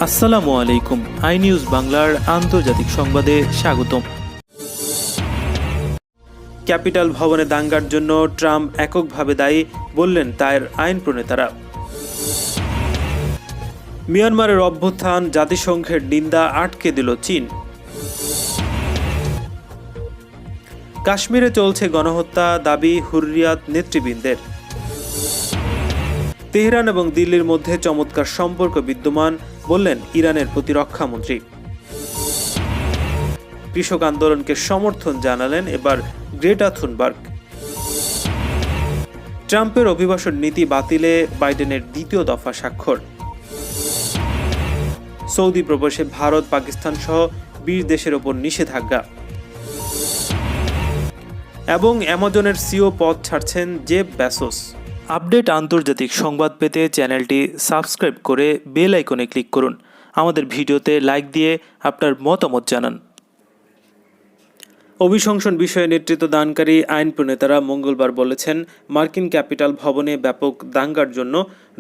আসসালামু আলাইকুম। I news বাংলার আন্তর্জাতিক সংবাদে স্বাগতম। ক্যাপিটাল ভবনে দাঙ্গার জন্য ট্রাম্প এককভাবে দায়ী বললেন তার আইন প্রণেতারা। মিয়ানমারের অভ্যুত্থান জাতিসংঘের নিন্দা আটকে দিল চীন। কাশ্মীরে চলছে গণহত্যা, দাবি হুররিয়াত নেতৃবৃন্দের। তেহরান এবং দিল্লির মধ্যে চমৎকার সম্পর্ক বিদ্যমান বললেন ইরানের প্রতিরক্ষামন্ত্রী। কৃষক আন্দোলনকে সমর্থন জানালেন এবার গ্রেটা থুনবার্গ। ট্রাম্পের অভিবাসন নীতি বাতিলে বাইডেনের দ্বিতীয় দফা স্বাক্ষর। সৌদি প্রবাসে ভারত, পাকিস্তান সহ 20 দেশের ওপর নিষেধাজ্ঞা। এবং অ্যামাজনের সিও পদ ছাড়ছেন জেফ বেজোস। আপডেট আন্তর্জাতিক সংবাদ পেতে চ্যানেলটি সাবস্ক্রাইব করে বেল আইকনে ক্লিক করুন। আমাদের ভিডিওতে লাইক দিয়ে আপনার মতামত জানান। অভিশংসন বিষয়ে নেতৃত্ব দানকারী আইন প্রণেতারা মঙ্গলবার বলেছেন, মার্কিন ক্যাপিটাল ভবনে ব্যাপক দাঙ্গার জন্য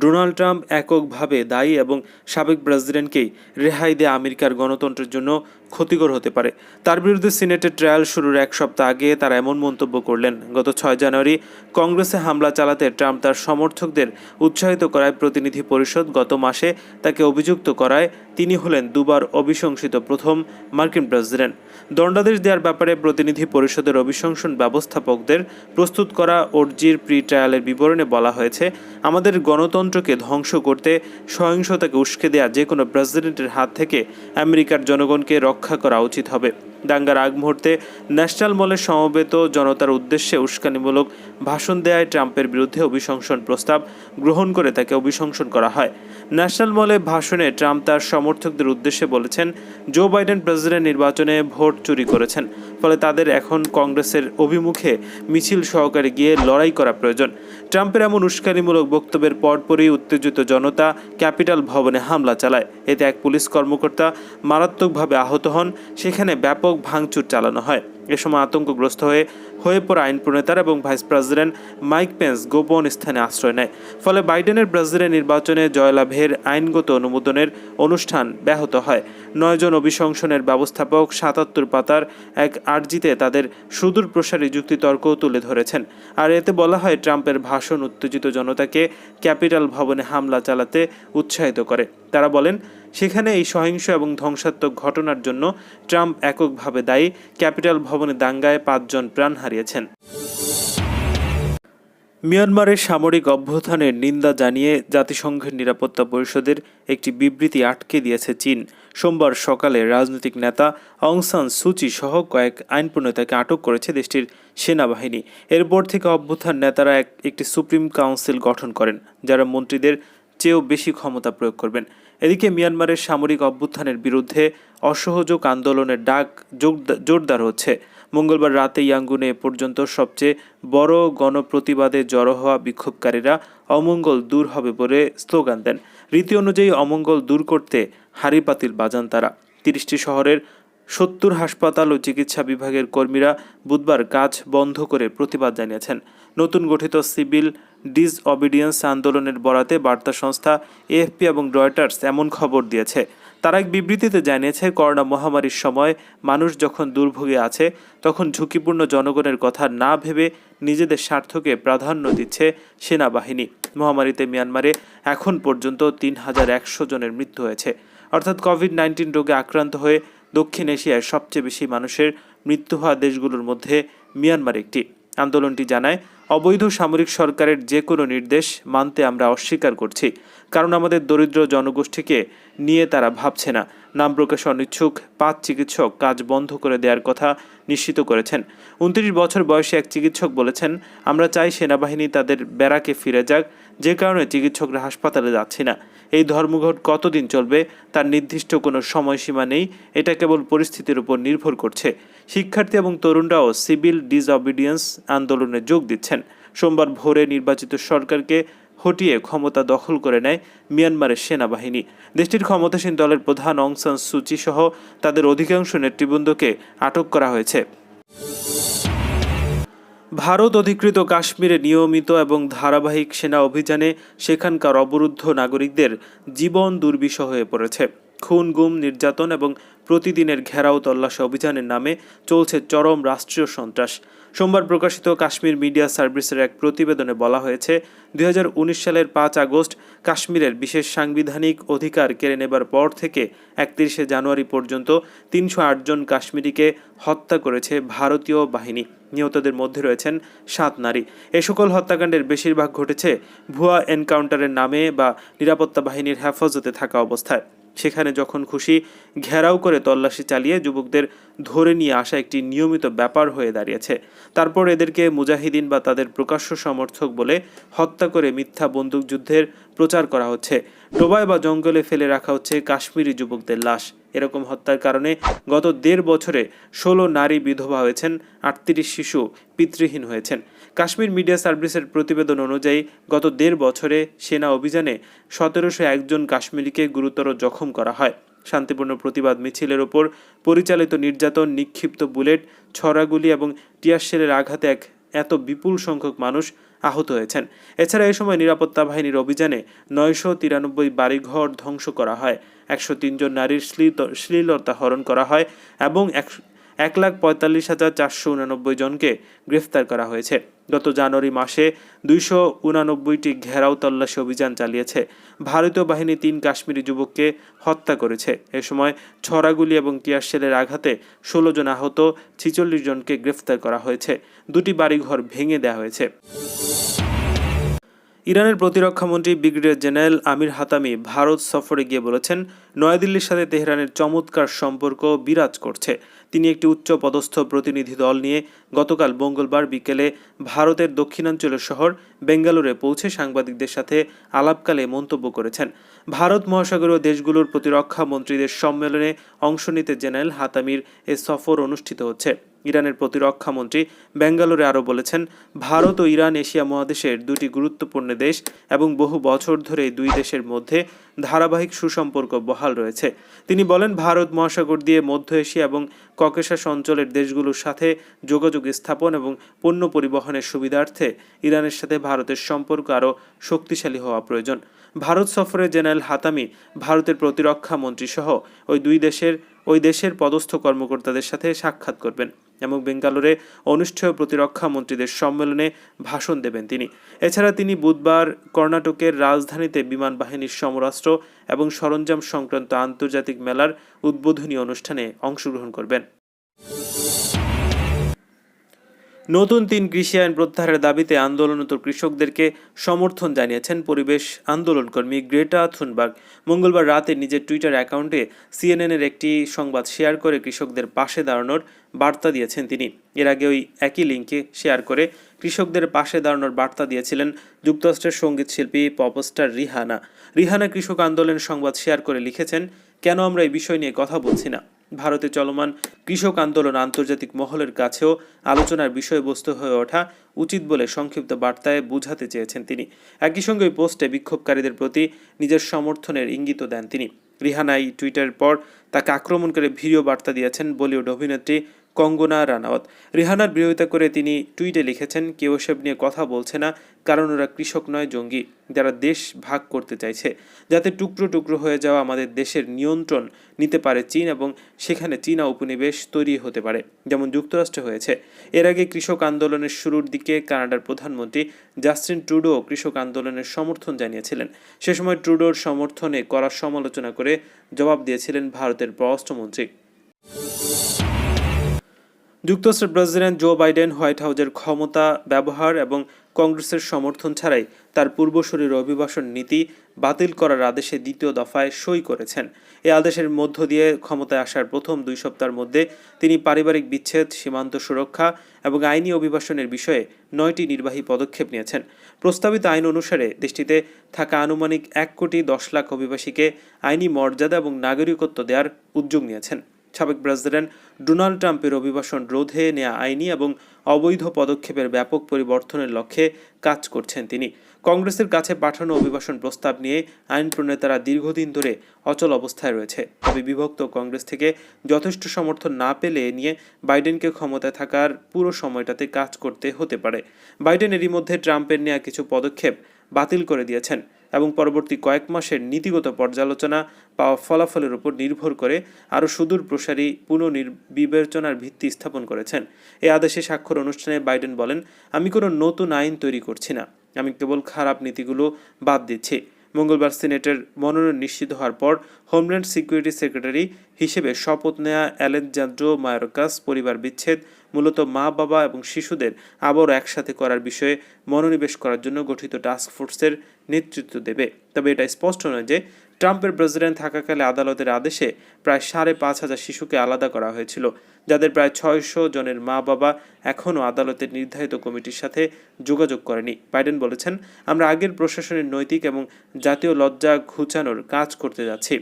ডোনাল্ড ট্রাম্প এককভাবে দায়ী এবং সাবেক প্রেসিডেন্টকেই রেহাই দেয়া আমেরিকার গণতন্ত্রের জন্য ক্ষতিকর হতে পারে। তার বিরুদ্ধে সিনেটের ট্রায়াল শুরুর এক সপ্তাহ আগে তারা এমন মন্তব্য করলেন। গত 6 জানুয়ারি কংগ্রেসে হামলা চালাতে ট্রাম্প তার সমর্থকদের উৎসাহিত করায় প্রতিনিধি পরিষদ গত মাসে তাকে অভিযুক্ত করায় তিনি হলেন দুবার অভিশংসিত প্রথম মার্কিন প্রেসিডেন্ট। দণ্ডাদেশ দেওয়ার ব্যাপারে প্রতিনিধি পরিষদের অভিশংসন ব্যবস্থাপকদের প্রস্তুত করা অর্জির প্রি ট্রায়ালের বিবরণে বলা হয়েছে, আমাদের গণতন্ত্রকে ধ্বংস করতে সহিংসতাকে উস্কে দেয়া যে কোনো প্রেসিডেন্টের হাত থেকে আমেরিকার জনগণকে রক্ষা করা উচিত হবে। দাঙ্গার আগ মুহূর্তে ন্যাশনাল মলে সমবেত জনতার উদ্দেশ্যে উস্কানিমূলক ভাষণ দেয়ায় ট্রাম্পের বিরুদ্ধে অভিশংসন প্রস্তাব গ্রহণ করে তাকে অভিশংসন করা হয়। ন্যাশনাল মলে ভাষণে ট্রাম্প তার সমর্থকদের উদ্দেশ্যে বলেছেন, জো বাইডেন প্রেসিডেন্ট নির্বাচনে ভোট চুরি করেছেন, ফলে তাদের এখন কংগ্রেসের অভিমুখে মিছিল সহকারে গিয়ে লড়াই করা প্রয়োজন। ট্রাম্পের এমন উস্কানিমূলক বক্তব্যের পরপরই উত্তেজিত জনতা ক্যাপিটাল ভবনে হামলা চালায়। এতে এক পুলিশ কর্মকর্তা মারাত্মকভাবে আহত হন। সেখানে ব্যাপক ভাঙচুর চালানো হয়। এ সময় আতঙ্কগ্রস্ত হয়ে পড়া আইন প্রণেতারা এবং ভাইস প্রেসিডেন্ট মাইক পেন্স গোপন স্থানে আশ্রয় নেয়। ফলে বাইডেনের প্রেসিডেন্ট নির্বাচনে জয়লাভের আইনগত অনুমোদনের অনুষ্ঠান ব্যাহত হয়। 9 জন অভিশংসনের ব্যবস্থাপক 77 পাতার এক আর্জিতে তাদের সুদূর প্রসারী যুক্তিতর্ক তুলে ধরেছেন। আর এতে বলা হয়, ট্রাম্পের ভাষণ উত্তেজিত জনতাকে ক্যাপিটাল ভবনে হামলা চালাতে উৎসাহিত করে। তারা বলেন, সেখানে এই সহিংস এবং ধ্বংসাত্মক ঘটনার জন্য ট্রাম্প এককভাবে দায়ী। ক্যাপিটাল ভবনে দাঙ্গায় 5 জন প্রাণ হারিয়েছেন। মিয়ানমারের সামরিক অভ্যুত্থানের নিন্দা জানিয়ে জাতিসংঘের নিরাপত্তা পরিষদের একটি বিবৃতি আটকে দিয়েছে চীন। সোমবার সকালে রাজনৈতিক নেতা অং সান সুচি সহ কয়েক আইন প্রণেতাকে আটক করেছে দেশটির সেনাবাহিনী। এরপর থেকে অভ্যুত্থান নেতারা একটি সুপ্রিম কাউন্সিল গঠন করেন, যারা মন্ত্রীদের চেয়েও বেশি ক্ষমতা প্রয়োগ করবেন। এদিকে মিয়ানমারের সামরিক অভ্যুত্থানের বিরুদ্ধে অসহযোগ আন্দোলনের ডাক জোরদার হচ্ছে। মঙ্গলবার রাতে ইয়াঙ্গুনে এ পর্যন্ত সবচেয়ে বড় গণপ্রতিবাদে জড়ো হওয়া বিক্ষোভকারীরা অমঙ্গল দূর হবে বলে স্লোগান দেন। রীতি অনুযায়ী অমঙ্গল দূর করতে হাঁড়ি পাতিল বাজান তারা। 30টি শহরের 70 হাসপাতাল ও চিকিৎসা বিভাগের কর্মীরা বুধবার কাজ বন্ধ করে প্রতিবাদ জানিয়েছেন। নতুন গঠিত সিভিল ডিসঅবিডিয়েন্স আন্দোলনের বরাতে বার্তা সংস্থা এএফপি এবং রয়টার্স এমন খবর দিয়েছে। তারা এক বিবৃতিতে জানিয়েছে, করোনা মহামারীর সময় মানুষ যখন দুর্ভোগে আছে, তখন ঝুঁকিপূর্ণ জনগণের কথা না ভেবে নিজেদের স্বার্থকে প্রাধান্য দিচ্ছে সেনাবাহিনী। মহামারীতে মিয়ানমারে এখন পর্যন্ত 3100 জনের মৃত্যু হয়েছে। অর্থাৎ কোভিড-19 রোগে আক্রান্ত হয়ে দক্ষিণ এশিয়ায় সবচেয়ে বেশি মানুষের মৃত্যু হওয়া দেশগুলোর মধ্যে মিয়ানমার একটি। আন্দোলনটি জানায়, অবৈধ সামরিক সরকারের যে কোনো নির্দেশ মানতে আমরা অস্বীকার করছি, কারণ আমাদের দরিদ্র জনগোষ্ঠীকে নিয়ে তারা ভাবছে না। নাম প্রকাশে অনিচ্ছুক 5 চিকিৎসক কাজ বন্ধ করে দেওয়ার কথা নিশ্চিত করেছেন। 29 বছর বয়সী এক চিকিৎসক বলেছেন, আমরা চাই সেনাবাহিনী তাদের ব্যারাকে ফিরে যাক, যে কারণে চিকিৎসকরা হাসপাতালে যাচ্ছে না। এই ধর্মঘট কতদিন চলবে তার নির্দিষ্ট কোনো সময়সীমা নেই, এটা কেবল পরিস্থিতির উপর নির্ভর করছে। শিক্ষার্থী এবং তরুণরাও সিভিল ডিসঅবিডিয়েন্স আন্দোলনে যোগ দিচ্ছেন। সোমবার ভোরে নির্বাচিত সরকারকে হটিয়ে ক্ষমতা দখল করে নেয় মিয়ানমারের সেনাবাহিনী। দেশটির ক্ষমতাসীন দলের প্রধান অং সান সুচি সহ তাদের অধিকাংশ নেতৃবৃন্দকে আটক করা হয়েছে। ভারত অধিকৃত কাশ্মীরে নিয়মিত এবং ধারাবাহিক সেনা অভিযানে সেখানকার অবরুদ্ধ নাগরিকদের জীবন দুর্বিষহ হয়ে পড়েছে। খুন, গুম, নির্যাতন এবং প্রতিদিনের ঘেরাও তল্লাশি অভিযানের নামে চলছে চরম রাষ্ট্রীয় সন্ত্রাস। সোমবার প্রকাশিত কাশ্মীর মিডিয়া সার্ভিসের এক প্রতিবেদনে বলা হয়েছে, 2019 সালের 5 আগস্ট কাশ্মীরের বিশেষ সাংবিধানিক অধিকার কেড়ে নেবার পর থেকে 31শে জানুয়ারি পর্যন্ত 308 জন কাশ্মীরিকে হত্যা করেছে ভারতীয় বাহিনী। নিহতদের মধ্যে রয়েছেন 7 নারী। এ সকল হত্যাকাণ্ডের বেশিরভাগ ঘটেছে ভুয়া এনকাউন্টারের নামে বা নিরাপত্তা বাহিনীর হেফাজতে থাকা অবস্থায়। সেখানে যখন খুশি ঘেরাও করে তল্লাশি চালিয়ে যুবকদের ধরে নিয়ে আসা একটি নিয়মিত ব্যাপার হয়ে দাঁড়িয়েছে। তারপর এদেরকে মুজাহিদিন বা তাদের প্রকাশ্য সমর্থক বলে হত্যা করে মিথ্যা বন্দুকযুদ্ধের প্রচার করা হচ্ছে। ডোবায় বা জঙ্গলে ফেলে রাখা হচ্ছে কাশ্মীরি যুবকদের লাশ। এরকম হত্যার কারণে গত 1.5 বছরে 16 নারী বিধবা হয়েছেন, 38 শিশু পিতৃহীন হয়েছেন। কাশ্মীর মিডিয়া সার্ভিসের প্রতিবেদন অনুযায়ী গত 1.5 বছরে সেনা অভিযানে 1701 জন কাশ্মীরিকে গুরুতর জখম করা হয়। শান্তিপূর্ণ প্রতিবাদ মিছিলের ওপর পরিচালিত নির্যাতন, নিক্ষিপ্ত বুলেট, ছড়াগুলি এবং টিয়ারশেলের আঘাতে এত বিপুল সংখ্যক মানুষ আহত হয়েছেন। এছাড়া এই সময় নিরাপত্তা বাহিনীর অভিযানে 993 বাড়িঘর ধ্বংস করা হয়, 103 জন নারীর শ্লীলতা হরণ করা হয় এবং 1,45,489 জনকে গ্রেফতার করা হয়েছে। গত জানুয়ারি মাসে 289টি ঘেরাও তল্লাশি অভিযান চালিয়েছে। ভারতীয় বাহিনী 3 কাশ্মীরি যুবককে হত্যা করেছে। এ সময় ছড়াগুলি এবং টিয়ারশেলের আঘাতে 16 জন আহত, 46 জনকে গ্রেফতার করা হয়েছে। 2টি বাড়িঘর ভেঙে দেওয়া হয়েছে। ইরানের প্রতিরক্ষামন্ত্রী ব্রিগেডিয়ার জেনারেল আমির হাতামি ভারত সফরে গিয়ে বলেছেন, নয়াদিল্লির সাথে তেহরানের চমৎকার সম্পর্ক বিরাজ করছে। তিনি একটি উচ্চ পদস্থ প্রতিনিধি দল নিয়ে গতকাল মঙ্গলবার বিকেলে ভারতের দক্ষিণাঞ্চলের শহর বেঙ্গালুরে পৌঁছে সাংবাদিকদের সাথে আলাপকালে মন্তব্য করেছেন। ভারত মহাসাগরীয় দেশগুলোর প্রতিরক্ষা মন্ত্রীদের সম্মেলনে অংশ নিতে জেনারেল হাতামির এ সফর অনুষ্ঠিত হচ্ছে। ইরানের প্রতিরক্ষা মন্ত্রী বেঙ্গালুরে আরও বলেছেন, ভারত ও ইরান এশিয়া মহাদেশের দুটি গুরুত্বপূর্ণ দেশ এবং বহু বছর ধরে দুই দেশের মধ্যে ধারাবাহিক সুসম্পর্ক বহাল রয়েছে। তিনি বলেন, ভারত মহাসাগর দিয়ে মধ্য এশিয়া এবং ককেশাস অঞ্চলের দেশগুলোর সাথে যোগাযোগ স্থাপন এবং পণ্য পরিবহনের সুবিধার্থে ইরানের সাথে ভারতের সম্পর্ক আরও শক্তিশালী হওয়া প্রয়োজন। ভারত সফরে জেনারেল হাতামি ভারতের প্রতিরক্ষা মন্ত্রী সহ ওই দেশের পদস্থ কর্মকর্তাদের সাথে সাক্ষাৎ করবেন এবং বেঙ্গালুরে অনুষ্ঠেয় প্রতিরক্ষা মন্ত্রীদের সম্মেলনে ভাষণ দেবেন তিনি। এছাড়া তিনি বুধবার কর্ণাটকের রাজধানীতে বিমান বাহিনীর সমরাস্ত্র এবং সরঞ্জাম সংক্রান্ত আন্তর্জাতিক মেলার উদ্বোধনী অনুষ্ঠানে অংশগ্রহণ করবেন। নতুন 3 কৃষি আইন প্রত্যাহারের দাবিতে আন্দোলনরত কৃষকদেরকে সমর্থন জানিয়েছেন পরিবেশ আন্দোলনকর্মী গ্রেটা থুনবার্গ। মঙ্গলবার রাতে নিজের টুইটার অ্যাকাউন্টে সিএনএনের একটি সংবাদ শেয়ার করে কৃষকদের পাশে দাঁড়ানোর বার্তা দিয়েছেন তিনি। এর আগে ওই একই লিঙ্কে শেয়ার করে কৃষকদের পাশে দাঁড়ানোর বার্তা দিয়েছিলেন যুক্তরাষ্ট্রের সঙ্গীত শিল্পী পপস্টার রিহানা। রিহানা কৃষক আন্দোলনের সংবাদ শেয়ার করে লিখেছেন, কেন আমরা এই বিষয় নিয়ে কথা বলছি না? ভারতে চলমান কৃষক আন্দোলন আন্তর্জাতিক মহলের কাছেও আলোচনার বিষয়বস্তু হয়ে ওঠা উচিত বলে সংক্ষিপ্ত বার্তায় বোঝাতে চেয়েছেন তিনি। একই সঙ্গে ওই পোস্টে বিক্ষোভকারীদের প্রতি নিজের সমর্থনের ইঙ্গিত দেন তিনি। রিহানা এই টুইটারের পর তাকে আক্রমণ করে ভিডিও বার্তা দিয়েছেন বলিউড অভিনেত্রী কঙ্গনা রানাওয়াত। রিহানার বিরোধিতা করে তিনি টুইটে লিখেছেন, কেউ এসব নিয়ে কথা বলছে না, কারণ ওরা কৃষক নয়, জঙ্গি, যারা দেশ ভাগ করতে চাইছে, যাতে টুকরো টুকরো হয়ে যাওয়া আমাদের দেশের নিয়ন্ত্রণ নিতে পারে চীন এবং সেখানে চীনা উপনিবেশ তৈরি হতে পারে, যেমন যুক্তরাষ্ট্রে হয়েছে। এর আগে কৃষক আন্দোলনের শুরুর দিকে কানাডার প্রধানমন্ত্রী জাস্টিন ট্রুডো কৃষক আন্দোলনের সমর্থন জানিয়েছিলেন। সে সময় ট্রুডোর সমর্থনে কড়া সমালোচনা করে জবাব দিয়েছিলেন ভারতের পররাষ্ট্রমন্ত্রী। যুক্তরাষ্ট্রের প্রেসিডেন্ট জো বাইডেন হোয়াইট হাউসের ক্ষমতা ব্যবহার এবং কংগ্রেসের সমর্থন ছাড়াই তার পূর্বসূরির অভিবাসন নীতি বাতিল করার আদেশে 2য় দফায় সই করেছেন। এই আদেশের মধ্য দিয়ে ক্ষমতায় আসার প্রথম 2 সপ্তাহের মধ্যে তিনি পারিবারিক বিচ্ছেদ, সীমান্ত সুরক্ষা এবং আইনি অভিবাসনের বিষয়ে 9টি নির্বাহী পদক্ষেপ নিয়েছেন। প্রস্তাবিত আইন অনুসারে দেশটিতে থাকা আনুমানিক 1,10,00,000 অভিবাসীকে আইনি মর্যাদা এবং নাগরিকত্ব দেওয়ার উদ্যোগ নিয়েছেন। সাবেক প্রেসিডেন্ট ডোনাল্ড ট্রাম্পের অভিবাসন রোধে নেওয়া আইনি এবং অবৈধ পদক্ষেপের ব্যাপক পরিবর্তনের লক্ষ্যে কাজ করছেন তিনি। কংগ্রেসের কাছে পাঠানো অভিবাসন প্রস্তাব নিয়ে আইন প্রণেতারা দীর্ঘদিন ধরে অচল অবস্থায় রয়েছে। তবে বিভক্ত কংগ্রেস থেকে যথেষ্ট সমর্থন না পেলে এ নিয়ে বাইডেনকে ক্ষমতায় থাকার পুরো সময়টাতে কাজ করতে হতে পারে। বাইডেন এরই মধ্যে ট্রাম্পের নেওয়া কিছু পদক্ষেপ বাতিল করে দিয়েছেন এবং পরবর্তী কয়েক মাসের নীতিগত পর্যালোচনা পাওয়া ফলাফলের উপর নির্ভর করে আরও সুদূর প্রসারী পুনর্বিবেচনার ভিত্তি স্থাপন করেছেন। এই আদেশে স্বাক্ষর অনুষ্ঠানে বাইডেন বলেন, আমি কোনো নতুন আইন তৈরি করছি না, আমি কেবল খারাপ নীতিগুলো বাদ দিচ্ছি। মঙ্গলবার সিনেটের মনোনয়ন নিশ্চিত হওয়ার পর হোমল্যান্ড সিকিউরিটি সেক্রেটারি হিসেবে শপথ নেওয়া অ্যালেকজান্দ্রো মায়োরকাস পরিবার বিচ্ছেদ, মূলত মা বাবা এবং শিশুদের আবার একসাথে করার বিষয়ে মনোনিবেশ করার জন্য গঠিত টাস্ক ফোর্সের নেতৃত্ব দেবে। তবে এটা স্পষ্ট নয় যে ট্রাম্পের প্রেসিডেন্ট থাকাকালে আদালতের আদেশে প্রায় 5,500 শিশুকে আলাদা করা হয়েছিল, যাদের প্রায় 600 জনের মা বাবা এখনও আদালতের নির্ধারিত কমিটির সাথে যোগাযোগ করেনি। বাইডেন বলেছেন, আমরা আগের প্রশাসনের নৈতিক এবং জাতীয় লজ্জা ঘুচানোর কাজ করতে যাচ্ছি।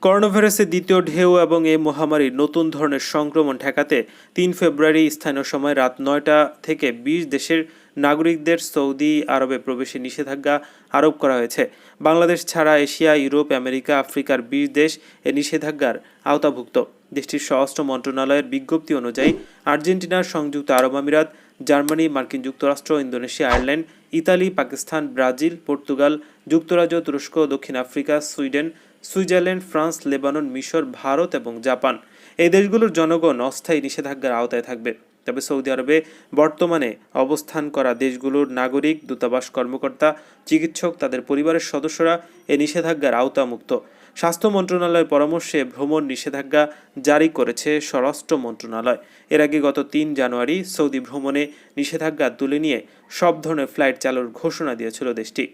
করোনাভাইরাসের দ্বিতীয় ঢেউ এবং এই মহামারীর নতুন ধরনের সংক্রমণ ঠেকাতে 3 ফেব্রুয়ারি স্থানীয় সময় রাত 9টা থেকে 20 দেশের নাগরিকদের সৌদি আরবে প্রবেশে নিষেধাজ্ঞা আরোপ করা হয়েছে। বাংলাদেশ ছাড়া এশিয়া, ইউরোপ, আমেরিকা, আফ্রিকার 20 দেশ এ নিষেধাজ্ঞার আওতাভুক্ত। দেশটির স্বরাষ্ট্র মন্ত্রণালয়ের বিজ্ঞপ্তি অনুযায়ী আর্জেন্টিনা, সংযুক্ত আরব আমিরাত, জার্মানি, মার্কিন যুক্তরাষ্ট্র, Indonesia, Ireland, Italy, Pakistan, Brazil, Portugal, যুক্তরাজ্য, তুরস্ক, দক্ষিণ Africa, Sweden, Switzerland, France, Lebanon, মিশর, ভারত এবং জাপান এই দেশগুলোর জনগণ অস্থায়ী নিষেধাজ্ঞার আওতায় থাকবে। তবে সৌদি আরবে বর্তমানে অবস্থান করা দেশগুলোর নাগরিক, দূতাবাস কর্মকর্তা, চিকিৎসক, তাদের পরিবারের সদস্যরা এই নিষেধাজ্ঞার আওতামুক্ত। স্বাস্থ্য মন্ত্রণালয়ের পরামর্শে ভ্রমণ নিষেধাজ্ঞা জারি করেছে স্বরাষ্ট্র মন্ত্রণালয়। এর আগে গত 3 জানুয়ারি সৌদি ভ্রমণে নিষেধাজ্ঞা তুলে নিয়ে সব ধরনের ফ্লাইট চালুর ঘোষণা দিয়েছিল দেশটি।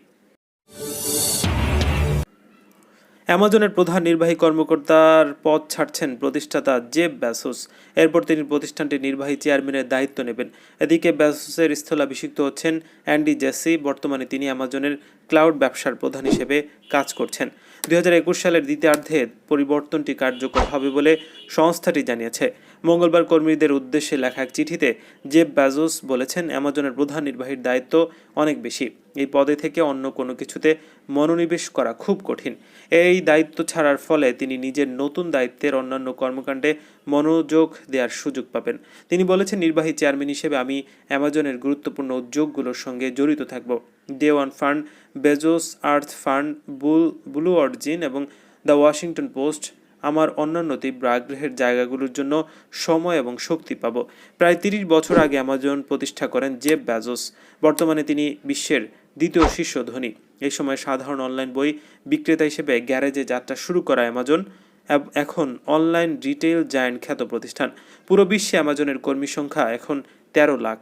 অ্যামাজনের প্রধান নির্বাহী কর্মকর্তার পদ ছাড়ছেন প্রতিষ্ঠাতা জেফ বেজোস। এরপর তিনি প্রতিষ্ঠানটির নির্বাহী চেয়ারম্যানের দায়িত্ব নেবেন। এদিকে বেজোসের স্থলাভিষিক্ত হচ্ছেন অ্যান্ডি জেসি। বর্তমানে তিনি অ্যামাজনের ক্লাউড ব্যবসার প্রধান হিসেবে কাজ করছেন। 2021 সালের দ্বিতীয়ার্ধে পরিবর্তনটি কার্যকর হবে বলে সংস্থাটি জানিয়েছে। মঙ্গলবার কর্মীদের উদ্দেশ্যে লেখা এক চিঠিতে জেফ বেজোস বলেছেন, অ্যামাজনের প্রধান নির্বাহীর দায়িত্ব অনেক বেশি। এই পদে থেকে অন্য কোনো কিছুতে মনোনিবেশ করা খুব কঠিন। এই দায়িত্ব ছাড়ার ফলে তিনি নিজের নতুন দায়িত্বের অন্যান্য কর্মকাণ্ডে মনোযোগ দেওয়ার সুযোগ পাবেন। তিনি বলেছেন, নির্বাহী চেয়ারম্যান হিসেবে আমি অ্যামাজনের গুরুত্বপূর্ণ উদ্যোগগুলোর সঙ্গে জড়িত থাকব। ডে ওয়ান ফান্ড, বেজোস আর্থ ফান্ড, ব্লু অরিজিন এবং দ্য ওয়াশিংটন পোস্ট আমার অন্যান্য তীব্র আগ্রহের জায়গাগুলোর জন্য সময় এবং শক্তি পাব। প্রায় 30 বছর আগে অ্যামাজন প্রতিষ্ঠা করেন জেফ বেজোস। বর্তমানে তিনি বিশ্বের দ্বিতীয় শীর্ষ ধনী। এই সময় সাধারণ অনলাইন বই বিক্রেতা হিসেবে গ্যারেজে যাত্রা শুরু করা অ্যামাজন এখন অনলাইন রিটেইল জায়ান্ট খ্যাত প্রতিষ্ঠান। পুরো বিশ্বে অ্যামাজনের কর্মী সংখ্যা এখন 13 লাখ।